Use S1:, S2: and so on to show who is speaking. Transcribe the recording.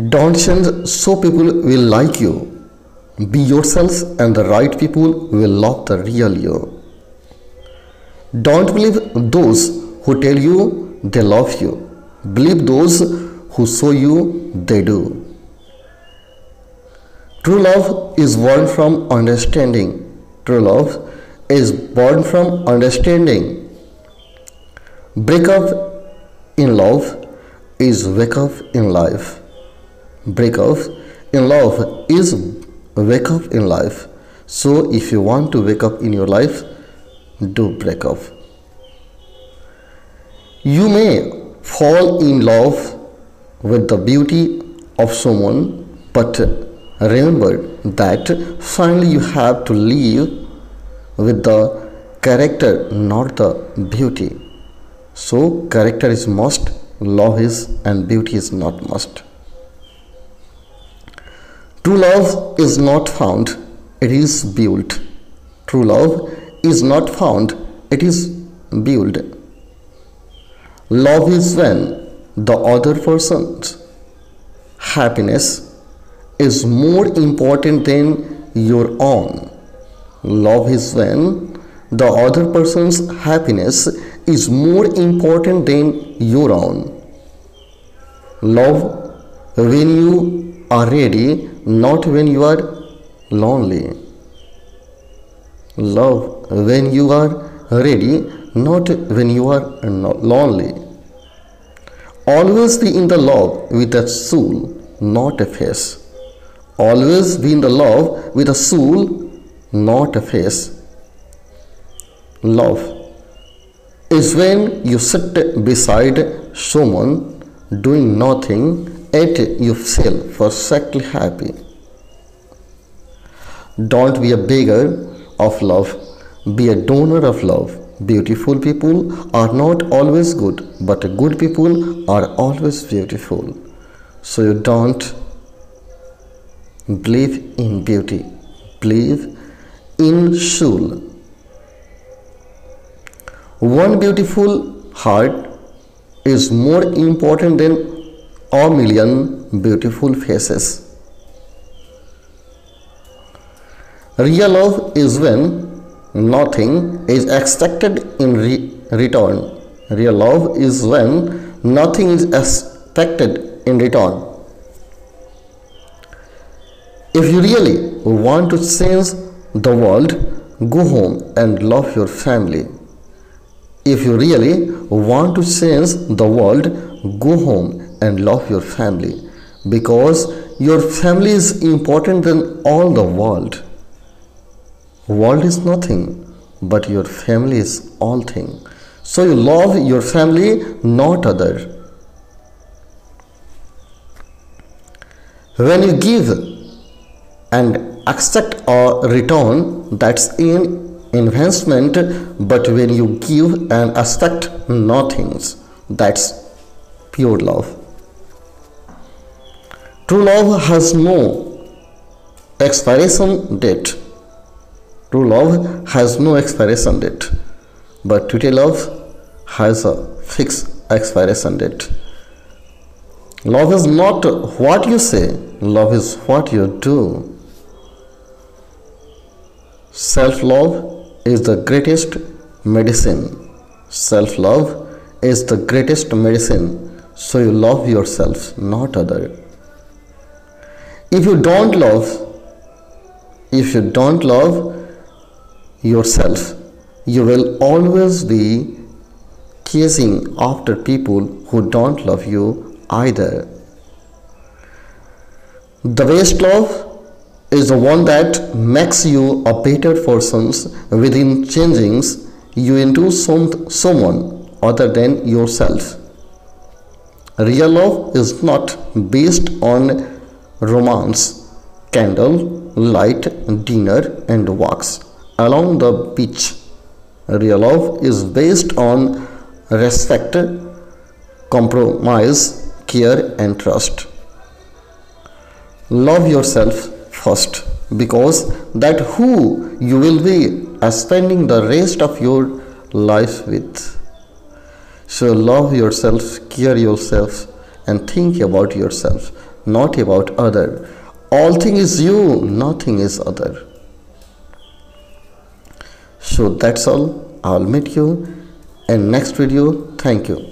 S1: Don't change so people will like you. Be yourself and the right people will love the real you. Don't believe those who tell you they love you. Believe those who show you they do. True love is born from understanding. True love is born from understanding. Break up in love is wake up in life. Break up in love is wake up in life. So if you want to wake up in your life, do break up. You may fall in love with the beauty of someone, but remember that finally you have to live with the character, not the beauty. So character is must, love is, and beauty is not must. True love is not found, it is built. True love is not found, it is built. Love is when the other person's happiness is more important than your own. Love is when the other person's happiness is more important than your own. Love when you are ready, not when you are lonely. Love when you are ready, not when you are lonely. Always be in the love with a soul, not a face. Always be in the love with a soul, not a face. Love is when you sit beside someone doing nothing, yet you feel perfectly happy. Don't be a beggar of love, be a donor of love. Beautiful people are not always good, but good people are always beautiful. So you don't believe in beauty, believe in soul. One beautiful heart is more important than a million beautiful faces. Real love is when nothing is expected in return. Real love is when nothing is expected in return. If you really want to change the world, go home and love your family. If you really want to change the world, go home and love your family, because your family is important than all the world. World is nothing, but your family is all thing. So you love your family, not other. When you give and accept a return, that's an investment. But when you give and expect nothing, that's pure love. True love has no expiration date. True love has no expiration date, but today love has a fixed expiration date. Love is not what you say, love is what you do. Self-love is the greatest medicine. Self-love is the greatest medicine. So you love yourself, not other. If you don't love yourself, you will always be chasing after people who don't love you either. The best love is the one that makes you a better person within changing you into someone other than yourself. Real love is not based on romance, candle, light, dinner and walks along the beach. Real love is based on respect, compromise, care and trust. Love yourself first, because that who you will be spending the rest of your life with. So love yourself, care yourself and think about yourself. not about other. All thing is you, nothing is other. So that's all. I'll meet you in next video. Thank you.